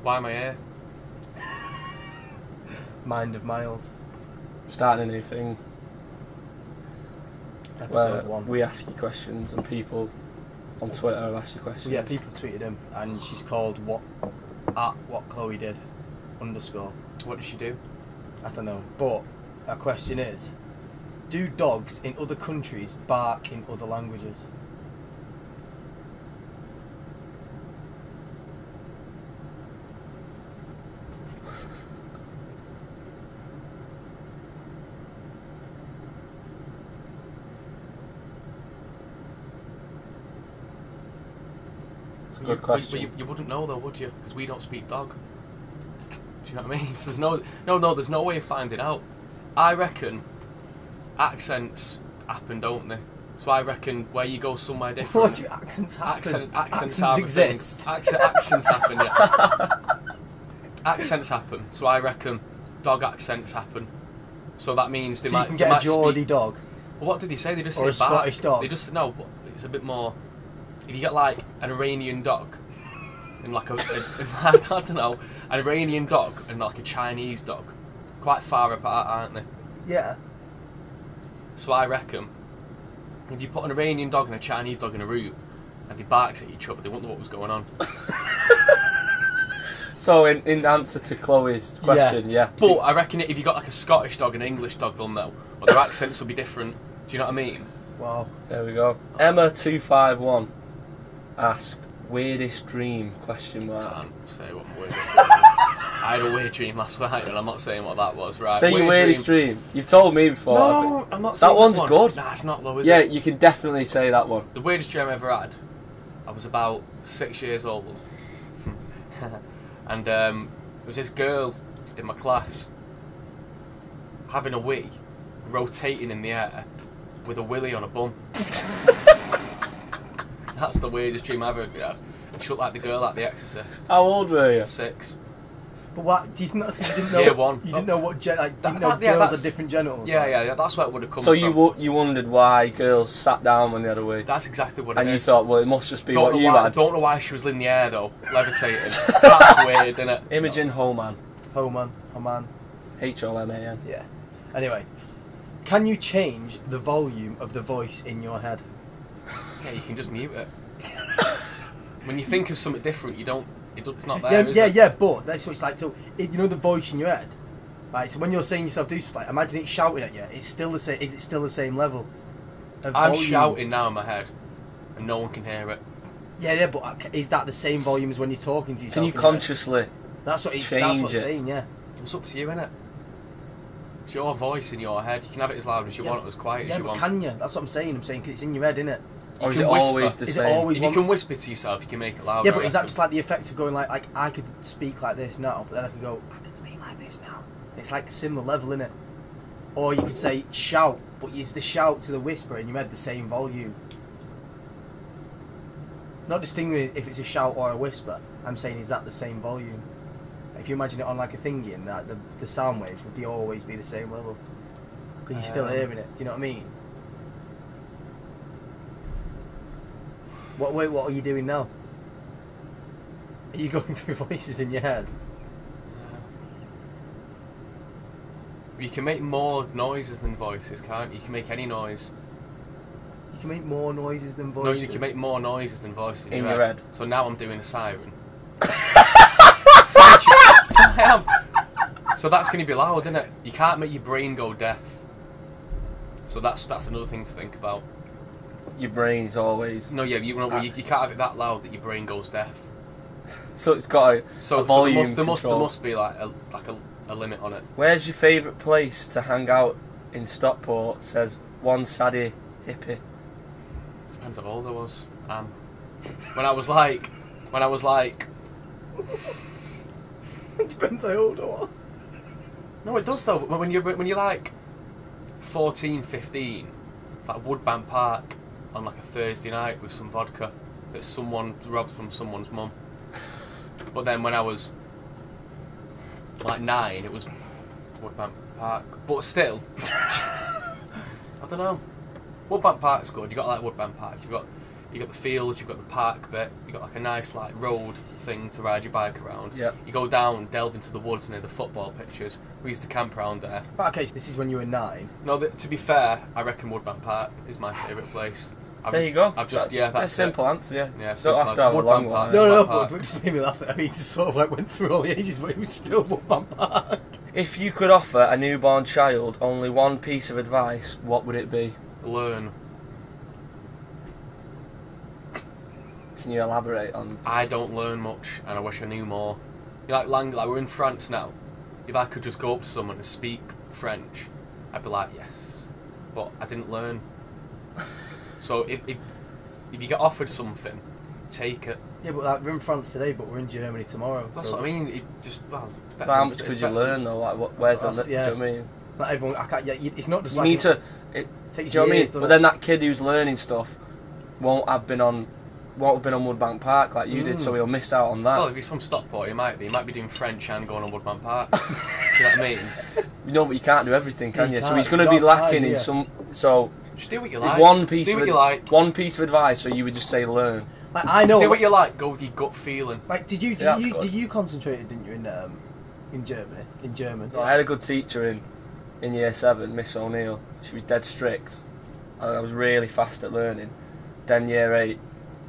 Why am I here? Mind of Myles. Starting a new thing where Episode 1. we ask you questions and people on Twitter have asked you questions. Yeah, people tweeted him, and she's called what Chloe did _ What did she do? I don't know. But our question is, do dogs in other countries bark in other languages? It's a good question. You wouldn't know though, would you? Because we don't speak dog. Do you know what I mean? So there's no way of finding out. I reckon accents happen, don't they? So I reckon where you go somewhere different. What do accents happen? Accents exist. Accents happen, yeah. Accents happen. So I reckon dog accents happen. So that means they So might. you can they get might a Geordie speak. dog. Well, what did they say? They just Or say a bark. Scottish dog. They just no. But it's a bit more. If you get like an Iranian dog, and like I don't know, an Iranian dog and like a Chinese dog, quite far apart, aren't they? Yeah. So I reckon if you put an Iranian dog and a Chinese dog in a room and they barks at each other, they wouldn't know what was going on. So in answer to Chloe's question, yeah. But I reckon if you got like a Scottish dog and an English dog, they'll know. Or their accents will be different. Do you know what I mean? Wow. There we go. Emma251 asked, weirdest dream? I can't say what weird. I had a weird dream last night, and I'm not saying what that was. Right? Say your weirdest dream. You've told me before. No, I'm not saying that one's one. good. Nah, it's not though, is Yeah, it? you can definitely say that one. The weirdest dream I ever had, I was about 6 years old. And there was this girl in my class having a wee, rotating in the air, with a willy on a bum. That's the weirdest dream I've ever had. She looked like the girl at The Exorcist. How old were you? 6. But what do you think that's because you didn't know? Year 1. You didn't know what girls that's- are different genitals. Yeah, that's where it would have come So from. you wondered why girls sat down when they had a wee? That's exactly what it And you is. thought, well, it must just be Don't what know you why, had. Don't know why she was in the air though, levitating. That's weird, isn't it? Imogen Homan. Homan. Homan. Yeah. Anyway, can you change the volume of the voice in your head? Yeah, you can just mute it. When you think of something different, it's not there. Yeah, but that's what it's like. So you know the voice in your head, right? So when you're saying yourself do stuff, like imagine it shouting at you. It's still the same. Is it still the same level? I'm shouting now in my head, and no one can hear it. Yeah, but is that the same volume as when you're talking to yourself? Can you in your head? consciously That's what it's change it? saying. Yeah. It's up to you, innit? It's your voice in your head. You can have it as loud as you want, or as quiet as you want. Yeah, but can you? That's what I'm saying. I'm saying 'cause it's in your head, innit? Or is can it always whisper. the Is it same? always If you can whisper to yourself, you can make it louder. Yeah, but is that I just like the effect of going like I could speak like this now, but then I could go, I can speak like this now. It's like a similar level, innit? Or you could say shout, but it's the shout to the whisper and you had the same volume. Not distinguishing if it's a shout or a whisper. I'm saying is that the same volume? If you imagine it on like a thingy and that the sound waves would always be the same level because you're still hearing it. Do you know what I mean? What are you doing now? Are you going through voices in your head? You can make more noises than voices, can't you? You can make any noise. You can make more noises than voices. No, you can make more noises than voices in your head. So now I'm doing a siren. I am. So that's going to be loud, isn't it? You can't make your brain go deaf. So that's another thing to think about. Your brain's always... No, yeah, you can't have it that loud that your brain goes deaf. So it's got a volume there control. must be like a limit on it. Where's your favourite place to hang out in Stockport? Says one saddy hippie. Depends how old I was. When I was like Depends how old I was. no, it does though. When you're like 14, 15, it's like Woodbank Park on like a Thursday night with some vodka that someone robbed from someone's mum. But then when I was like 9, it was Woodbank Park. But still, I don't know. Woodbank Park's good. You got to like Woodbank Park. You got the fields, you've got the park bit, you got like a nice like road thing to ride your bike around. Yep. You go down, delve into the woods near the football pitches. We used to camp around there. Right, okay, so this is when you were 9. No, to be fair, I reckon Woodbank Park is my favourite place. There you go. I've just that's a simple answer. Yeah. Yeah, Don't have to have a long one. No, Park. but it just made me laugh. I mean, it just sort of like went through all the ages, but it was still Woodbank Park. If you could offer a newborn child only one piece of advice, what would it be? Learn. Can you elaborate on? I don't learn much, and I wish I knew more. You know, like we're in France now. If I could just go up to someone and speak French, I'd be like, yes. But I didn't learn. So if you get offered something, take it. Yeah, but like, we're in France today, but we're in Germany tomorrow. That's so what I mean. It just well, it's But better, how much could you learn though? Like, where's the? Yeah. Do you know what I mean? Not everyone. I can't. Yeah, it's not just You like need to. Takes Do you know what I mean? years, But doesn't then it? that kid who's learning stuff won't have been on Woodbank Park like you did, so he'll miss out on that. Well, if he's from Stockport, he might be. He might be doing French and going on Woodbank Park. Do you know what I mean? You know, but you can't do everything, can You you? So can't. he's going to You be got time, lacking yeah. in some. So Just do what you it's like. one piece do of what you like. one piece of advice. So you would just say learn. Like, I know. Do what you like. Go with your gut feeling. Like, did See, that's good. you concentrate, didn't you, in Germany? In German. I had a good teacher in year 7, Miss O'Neill. She was dead strict. And I was really fast at learning. Then year 8,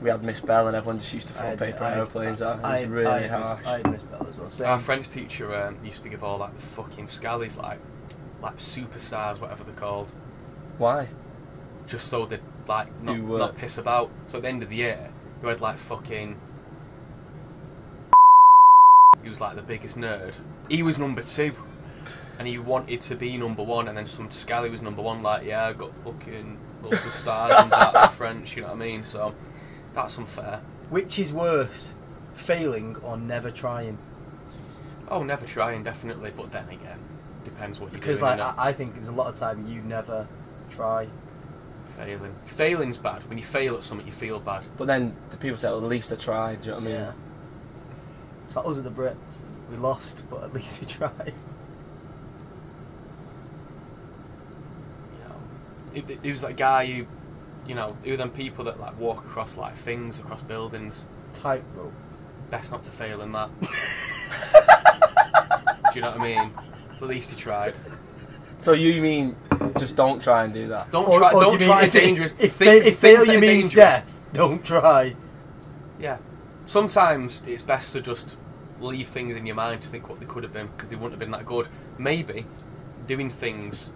we had Miss Bell, and everyone just used to throw paper aeroplanes at. It was really harsh. I had Miss Bell as well. Same. Our French teacher used to give all like the fucking scallies like superstars, whatever they're called, Why? just so they'd like Do work. not piss about. So at the end of the year, you had like fucking. He was like the biggest nerd. He was number 2, and he wanted to be number 1. And then some scally was number 1. Like, yeah, I got fucking loads of stars and that in French. You know what I mean? So that's unfair. Which is worse, failing or never trying? Oh, never trying, definitely. But then again, depends what you're Because doing. like I think there's a lot of time you never try. Failing. Failing's bad. When you fail at something, you feel bad. But then the people say, well, at least I tried. Do you know what I mean? Yeah. It's like us at the Brits. We lost, but at least we tried. You know, it was that guy who, you know, who were them people that like walk across like things, across buildings. Tightrope. Best not to fail in that. Do you know what I mean? At least he tried. So you mean just don't try and do that? Don't Or try. do Don't you mean try if dangerous. If things failure that are means dangerous. death, don't try. Yeah. Sometimes it's best to just leave things in your mind to think what they could have been because they wouldn't have been that good. Maybe doing things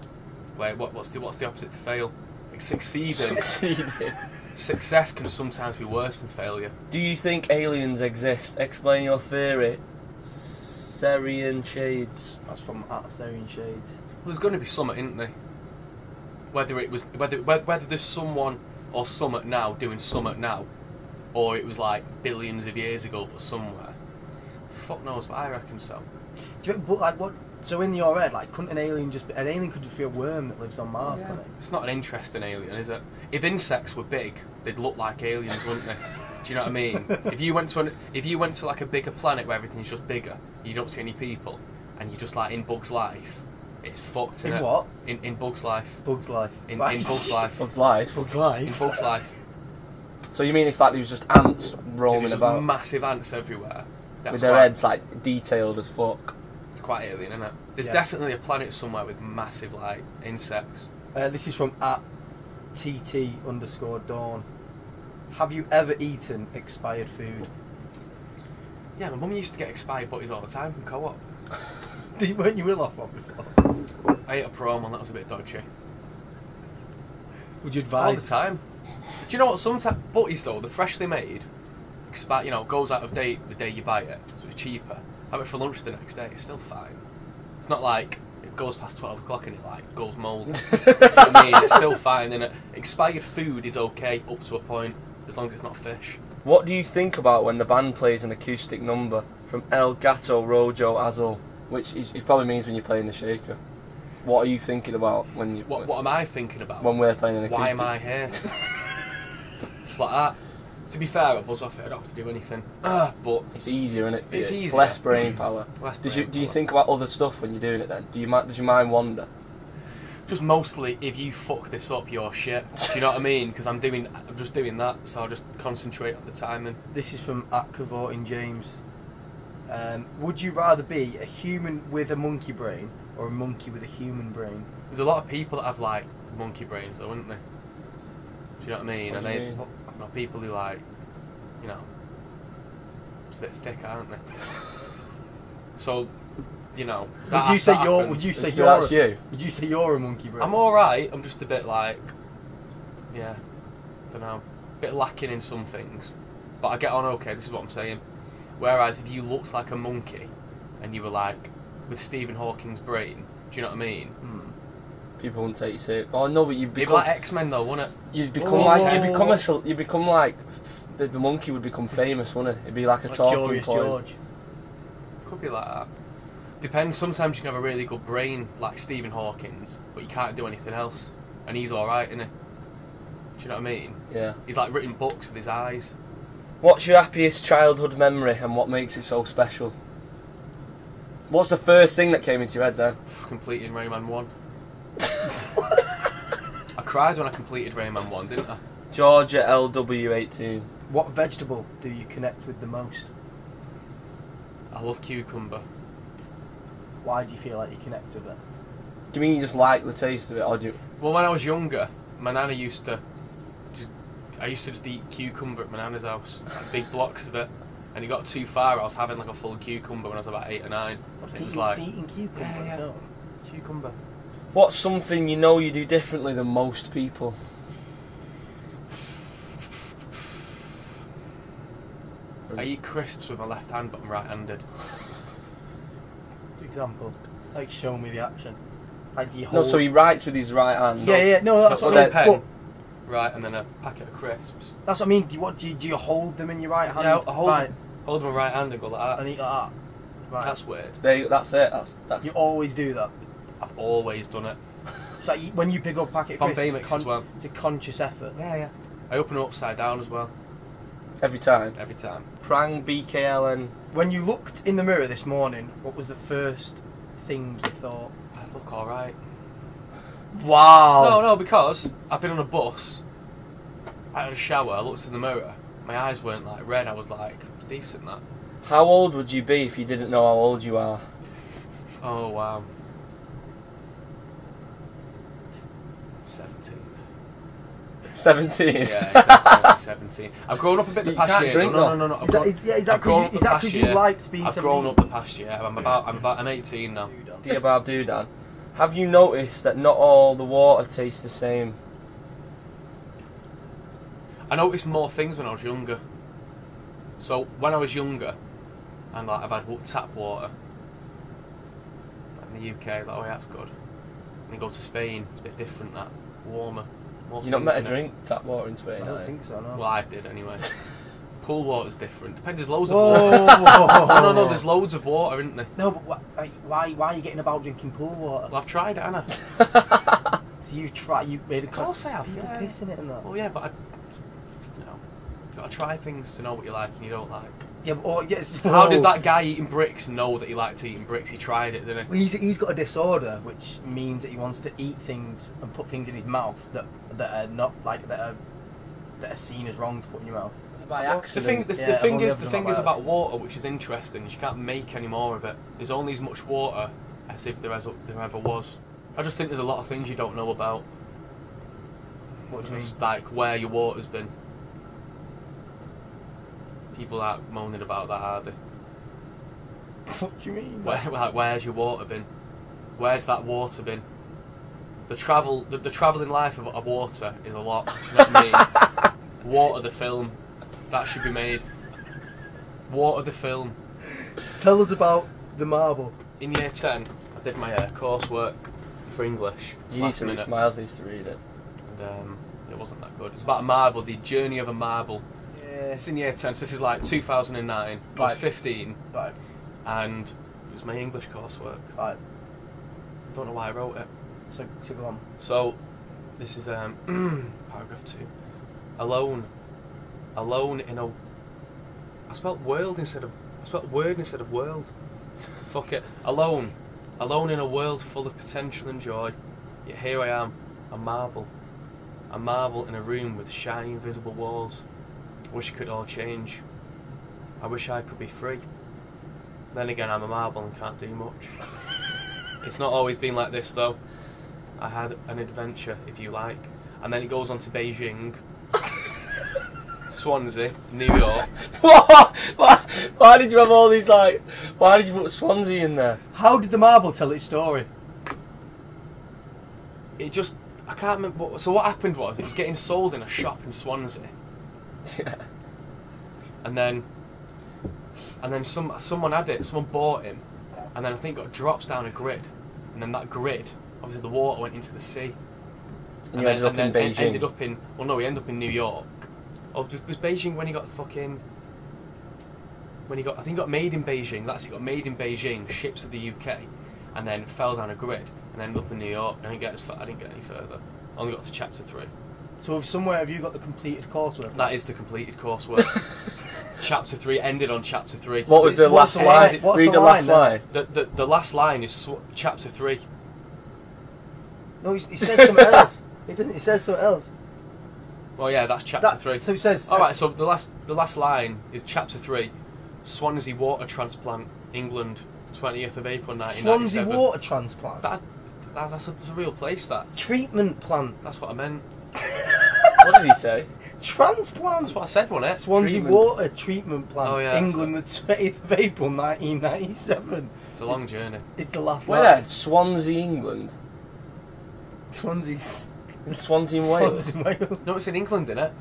where what's the opposite to fail? Like succeeding. Success can sometimes be worse than failure. Do you think aliens exist? Explain your theory. Syrian Shades. That's from Syrian Shades. Well, there's going to be something, isn't there? Whether there's someone or something now doing something now, or it was like billions of years ago, but somewhere. Fuck knows, but I reckon so. Do you, but like what? So in your head, like, couldn't an alien just be? An alien could just be a worm that lives on Mars, couldn't it? It's not an interesting alien, is it? If insects were big, they'd look like aliens, wouldn't they? Do you know what I mean? If you went to like a bigger planet where everything's just bigger, you don't see any people, and you're just like in Bug's life, it's fucked. In innit? what? In Bug's life. Bug's life. In Bug's life. Bug's life. Bug's In life. Bug's life. So you mean if like there was just ants There's roaming just about massive ants everywhere. That's with their quite, heads like detailed as fuck? It's quite alien, isn't it? There's Yeah. definitely a planet somewhere with massive like insects. This is from @TT_Dawn. Have you ever eaten expired food? Yeah, my mum used to get expired butties all the time from Co-op. Weren't you ill off one before? I ate a prawn one, that was a bit dodgy. Would you All the advise? time. Do you know what? Sometimes butties though, they're freshly made, goes out of date the day you buy it, so it's cheaper. Have it for lunch the next day, it's still fine. It's not like it goes past 12 o'clock and it like goes mould. You know what I mean? It's still fine, innit? Expired food is okay up to a point, as long as it's not fish. What do you think about when the band plays an acoustic number from El Gato Rojo Azul, which it probably means when you're playing the shaker? What are you thinking about when you? What am I thinking about? When we're playing an acoustic? Why am I here? Just like that. To be fair, I buzz off it, I don't have to do anything. But It's easier, isn't it? It's you? easier. Less brain power. Less Do you brain power. think about other stuff when you're doing it then? Does your mind wander? Just mostly, if you fuck this up, you're shit. Do you know what I mean? Because I'm just doing that, so I'll just concentrate on the timing. This is from Voting James. Would you rather be a human with a monkey brain or a monkey with a human brain? There's a lot of people that have like monkey brains, though, wouldn't they? Do you know what I mean? What And do you they, mean? you know, people who like, you know, it's a bit thicker, aren't they? So, you know. Would you say That's you. Would you say you're a monkey brain? I'm all right. I'm just a bit like, yeah, don't know, a bit lacking in some things, but I get on okay. This is what I'm saying. Whereas if you looked like a monkey and you were like with Stephen Hawking's brain, do you know what I mean? People wouldn't take you serious. Oh no, but you'd It'd be become like X-Men though, wouldn't it? you'd become like the monkey would become famous, wouldn't it? It'd be like a talking Curious point. George. Could be like that. Depends. Sometimes you can have a really good brain like Stephen Hawking's, but you can't do anything else, and he's all right, isn't he? Do you know what I mean? Yeah. He's like written books with his eyes. What's your happiest childhood memory and what makes it so special? What's the first thing that came into your head then? Completing Rayman 1. I cried when I completed Rayman 1, didn't I? Georgia LW18. What vegetable do you connect with the most? I love cucumber. Why do you feel like you connect with it? Do you mean you just like the taste of it, or do you... Well, when I was younger, my nana used to I used to just eat cucumber at my nana's house, like big blocks of it. And it got too far. I was having like a full cucumber when I was about 8 or 9. What's It was eating, like eating cucumber? Yeah. So? cucumber. What's something you know you do differently than most people? I eat crisps with my left hand, but I'm right-handed. For example, like show me the action. Like do you No, hold... so he writes with his right hand. Yeah, no, that's so what I mean. pen, But right, and then a packet of crisps. that's what I mean. Do you hold them in your right hand? Yeah, I hold right, hold my right hand and go like that. and eat like that. Right. That's weird. That's it. That's. You always do that. I've always done it. So when you pick up a packet of crisps, Bombay mix as well. it's a conscious effort. Yeah. I open it upside down as well. Every time. Every time. Prang BKLN. When you looked in the mirror this morning, what was the first thing you thought? I look alright. Wow. No, because I've been on a bus. I had a shower. I looked in the mirror. My eyes weren't like red. I was like, decent that. How old would you be if you didn't know how old you are? Oh wow. 17. 17. Yeah, exactly. 17. I've grown up a bit the You past can't year. drink, no. though. I've grown- Is that I've grown up the past because you year. liked being I've 17? grown up the past year. I'm 18 now. Dear Bob Doodan, have you noticed that not all the water tastes the same? I noticed more things when I was younger. So when I was younger, and like I've had tap water. Like in the UK, it's like, oh yeah, that's good. And then go to Spain, it's a bit different. That warmer. More You not things met a in it. drink tap water in Spain, I have don't you? think so. No. Well, I did anyway. Pool water's different. Depends. There's loads of Whoa. water. No. There's loads of water, isn't there? No, but why are you getting about drinking pool water? Well, I've tried it, Anna. So you made a Of course I have. You Yeah. piss in it and that. Well, yeah, but you gotta try things to know what you like and you don't like. Yeah, but yes. How did that guy eating bricks know that he liked eating bricks? He tried it, didn't he? Well, he's got a disorder, which means that he wants to eat things and put things in his mouth that are not like that are seen as wrong to put in your mouth. By The accident. thing, Yeah, the I've thing only is, ever the done thing that is by about accident. water, which is interesting, is you can't make any more of it. There's only as much water as if there ever was. I just think there's a lot of things you don't know about. What do you mean? It's like where your water's been. People aren't moaning about that, are they? What do you mean? Where's your water been? Where's that water been? The travelling life of water is a lot. You know what I mean? Water the film. That should be made. Water the film. Tell us about the marble. In year 10, I did my coursework for English. You need last to read minute, Myles needs to read it. and it wasn't that good. It's about a marble, the journey of a marble. It's in year 10, so this is like 2009. I was Right. 15, Right. and it was my English coursework. Right. Don't know why I wrote it. So go on. So, this is paragraph 2. Alone in a. I spelled word instead of world. Fuck it. Alone in a world full of potential and joy. Yet here I am, a marble. A marble in a room with shiny invisible walls. I wish it could all change. I wish I could be free. Then again, I'm a marble and can't do much. It's not always been like this though. I had an adventure, if you like. And then it goes on to Beijing, Swansea, New York. Why did you have all these like? Why did you put Swansea in there? How did the marble tell its story? It just, I can't remember. So what happened was, it was getting sold in a shop in Swansea. Yeah. And then someone had it, someone bought him, and then I think it got dropped down a grid, and then that grid, obviously the water went into the sea. And you ended up in Beijing. Ended up in, well no, he ended up in New York. Oh, was Beijing when he got fucking, I think he got made in Beijing, that's it, got made in Beijing, ships to the UK, and then fell down a grid, and ended up in New York. I didn't get any further. I only got to chapter 3. So somewhere have you got the completed coursework? That is the completed coursework. Chapter 3 ended on chapter 3. What was the last line? Read the last line. The last line is chapter 3. No, he says something else. It doesn't. It says something else. Well, yeah, that's chapter 3. So it says. All right. So the last line is chapter 3. Swansea water transplant, England, 20th of April 1997. Swansea water transplant. That's a real place. That treatment plant. That's what I meant. What did he say? Transplant. That's what I said, wasn't it? Swansea water treatment plant. Oh, yeah, England, the 20th of April 1997. It's a long journey. It's the last line. Where? Swansea, England. Swansea's. Swansea in Wales. Swansea in Wales. No, it's in England, isn't it?